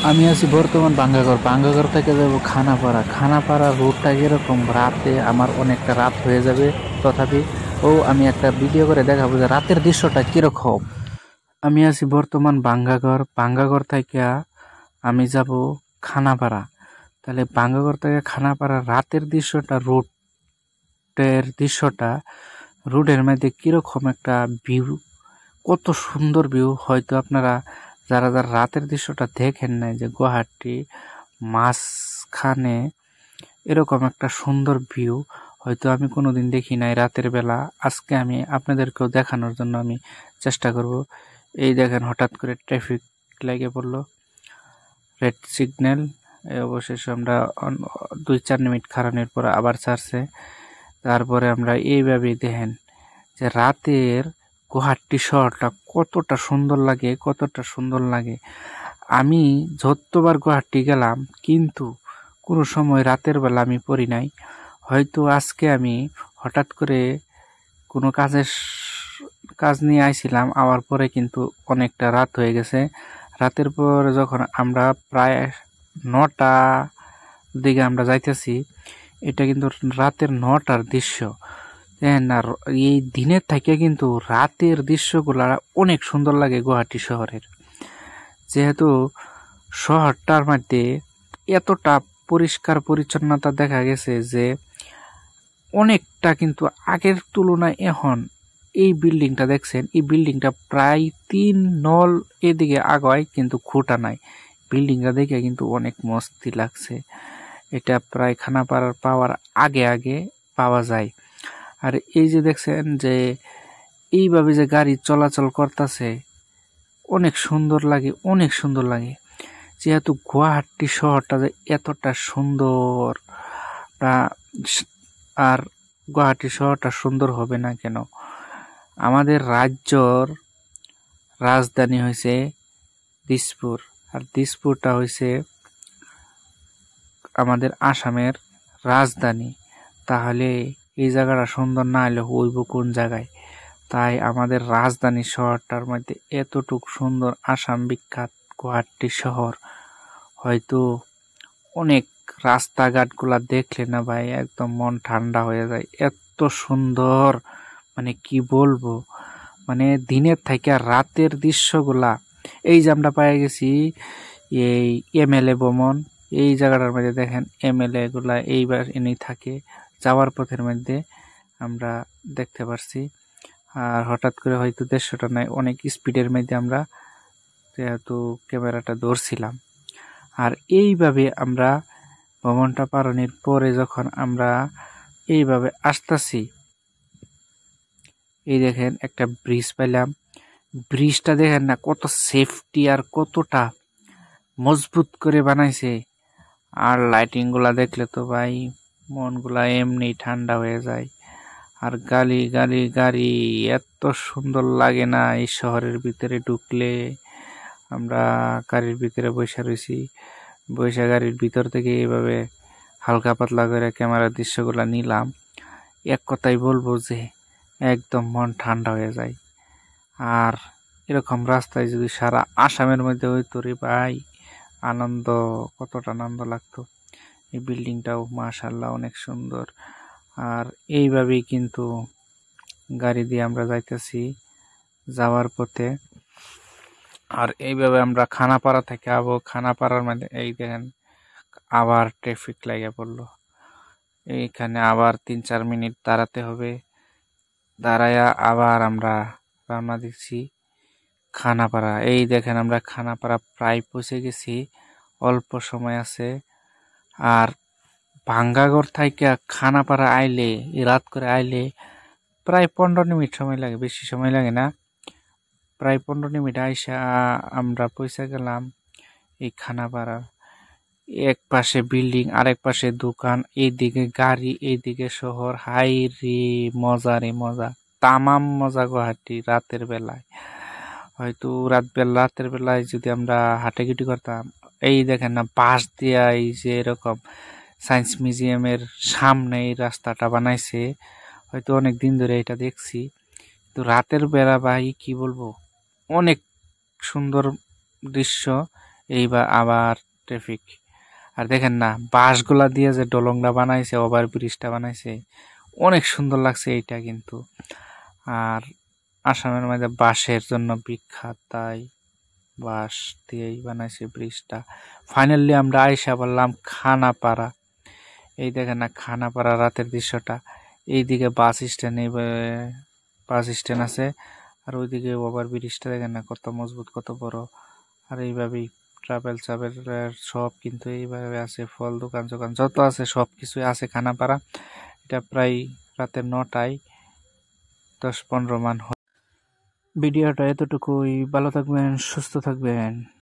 আমি আছি বর্তমান বাঙ্গাঘর। বাঙ্গাঘর থেকে যাব খানাপাড়া। খানাপাড়া রোডটা কিরকম, রাতে আমার অনেকটা রাত হয়ে যাবে। তথাপি আমি একটা ভিডিও করে দেখাবো যে রাতের দৃশ্যটা কিরকম। আমি আছি বর্তমান বাঙ্গাঘর। বাঙ্গাঘর থেকে আমি যাব খানাপাড়া। তাহলে বাঙ্গাঘর থেকে খানাপাড়া রাতের দৃশ্যটা, রোডের মধ্যে কিরকম একটা ভিউ, কত সুন্দর ভিউ। হয়তো আপনারা যারা যারা রাতের দৃশ্যটা দেখেন নাই, যে গুয়াহাটি মাঝখানে এরকম একটা সুন্দর ভিউ হয়তো আমি কোনোদিন দেখি নাই রাতের বেলা। আজকে আমি আপনাদেরকেও দেখানোর জন্য আমি চেষ্টা করব। এই দেখেন, হঠাৎ করে ট্রাফিক লেগে পড়লো, রেড সিগন্যাল। অবশেষে আমরা 2-4 মিনিট খারানোর পর আবার ছাড়ছে। তারপরে আমরা এইভাবেই দেখেন যে রাতের গুয়াহাটি শহরটা কতটা সুন্দর লাগে। আমি যতবার গুয়াহাটি গেলাম, কিন্তু কোনো সময় রাতের বেলা আমি পড়ি নাই। হয়তো আজকে আমি হঠাৎ করে কোনো কাজ নিয়ে আইছিলাম, আবার পরে কিন্তু অনেকটা রাত হয়ে গেছে। রাতের পরে যখন আমরা প্রায় 9টা দিকে আমরা যাইতেছি, এটা কিন্তু রাতের 9টার দৃশ্য। আর এই দিনের থেকে কিন্তু রাতের দৃশ্যগুলা অনেক সুন্দর লাগে গুয়াহাটি শহরের। যেহেতু শহরটার মধ্যে এতটা পরিষ্কার পরিচ্ছন্নতা দেখা গেছে যে অনেকটা, কিন্তু আগের তুলনায় এখন এই বিল্ডিংটা দেখছেন, এই বিল্ডিংটা প্রায় 3 নল এদিকে আগায়, কিন্তু খুঁটা নাই। বিল্ডিংটা দেখে কিন্তু অনেক মস্তি লাগছে। এটা প্রায় খানাপাড়ার পাওয়ার আগে পাওয়া যায়। আর এই যে দেখছেন যে এইভাবে যে গাড়ি চলাচল করতেছে, অনেক সুন্দর লাগে। যেহেতু গুয়াহাটি শহরটা যে এতটা সুন্দর, আর গুয়াহাটি শহরটা সুন্দর হবে না কেন? আমাদের রাজ্যর রাজধানী হয়েছে দিসপুর, আর দিসপুরটা হয়েছে আমাদের আসামের রাজধানী। তাহলে এই জায়গাটা সুন্দর না হলে হইব কোন জায়গায়? তাই আমাদের রাজধানী শহরটার মধ্যে এতটুক সুন্দর, আসাম বিখ্যাত গুয়াহাটি শহর, হয়তো অনেক রাস্তাঘাটগুলা দেখলে না ভাই একদম মন ঠান্ডা হয়ে যায়। এত সুন্দর, মানে কি বলবো, মানে দিনের থেকে রাতের দৃশ্যগুলা। এই যে আমরা পেয়ে গেছি এই এমএলএ ভবন, এই জায়গাটার মধ্যে দেখেন এমএলএ গুলা এইবার এনেই থাকে। যাওয়ার পথের মধ্যে আমরা দেখতে পারছি। আর হঠাৎ করে হয়তো দৃশ্যটা নাই, অনেক স্পিডের মধ্যে আমরা যেহেতু ক্যামেরাটা ধরছিলাম। আর এইভাবে আমরা ভবনটা পারানোর পরে যখন আমরা এইভাবে আসতেছি, এই দেখেন একটা ব্রিজ পাইলাম। ব্রিজটা দেখেন না কত সেফটি আর কতটা মজবুত করে বানাইছে। আর লাইটিং গুলা দেখলে তো ভাই মনগুলা এমনি ঠান্ডা হয়ে যায়। আর গাড়ি এত সুন্দর লাগে না এই শহরের ভিতরে ঢুকলে। আমরা গাড়ির ভিতরে বসে রয়েছি, গাড়ির ভিতর থেকে এইভাবে হালকা পাতলা করে ক্যামেরার দৃশ্যগুলা নিলাম। এক কথাই বলবো যে একদম মন ঠান্ডা হয়ে যায়। আর এরকম রাস্তায় যদি সারা আসামের মধ্যে হইতো রে ভাই, কতটা আনন্দ লাগতো। এই বিল্ডিংটাও মাশাআল্লাহ অনেক সুন্দর। আর এইভাবেই কিন্তু গাড়ি দিয়ে আমরা যাইতেছি যাওয়ার পথে। আর এইভাবে আমরা খানাপাড়া থেকে খানাপাড়ার মধ্যে এই দেখেন আবার ট্রাফিক লেগে পড়লো। এইখানে আবার 3-4 মিনিট দাঁড়াতে হবে। দাঁড়ায়া আবার আমরা রওনা দিচ্ছি খানাপাড়া। এই দেখেন আমরা খানাপাড়া প্রায় পৌঁছে গেছি, অল্প সময় আছে। আর ভাঙ্গাঘর থেকে খানাপাড়া আইলে, রাত করে আইলে প্রায় 15 মিনিট সময় লাগে, বেশি সময় লাগে না। প্রায় 15 মিনিট আইসা আমরা পৌঁছে গেলাম এই খানাপাড়া। এক পাশে বিল্ডিং, আরেক পাশে দোকান, এইদিকে গাড়ি, এইদিকে শহর। হাই রে মজা, তামাম মজা গুয়াহাটি রাতের বেলায়। হয়তো রাতের বেলায় যদি আমরা হাঁটাঘুটি করতাম, এই দেখেন না পাশ দিয়া এই যে এরকম সায়েন্স মিউজিয়ামের সামনে এই রাস্তাটা বানাইছে, হয়তো অনেক দিন ধরে এটা দেখছি। তো রাতের বেলা ভাই কি বলবো, অনেক সুন্দর দৃশ্য। এইবার আবার ট্রাফিক। আর দেখেন না বাঁশগুলা দিয়ে যে ডলংটা বানাইছে, ওভার ব্রিজটা বানাইছে, অনেক সুন্দর লাগছে এইটা কিন্তু। আর আসামের মধ্যে বাঁশের জন্য বিখ্যাত, তাই বাঁশ দিয়েই বানাইছে ব্রিজটা। ফাইনালি আমরা আইসা বললাম খানাপাড়া। এই দেখেন না খানাপাড়া রাতের দৃশ্যটা। এইদিকে বাস স্ট্যান্ড, এই বাস স্ট্যান্ড আছে, আর ওইদিকে ওভার ব্রিজটা দেখেন না কত মজবুত, কত বড়। আর এইভাবেই ট্রাভেল সব কিন্তু এইভাবে আছে, ফল দোকান দোকান যত আছে সব কিছুই আছে খানাপাড়া। এটা প্রায় রাতের 9টায় 10-15 মান। ভিডিওটা এতটুকুই, ভালো থাকবেন, সুস্থ থাকবেন।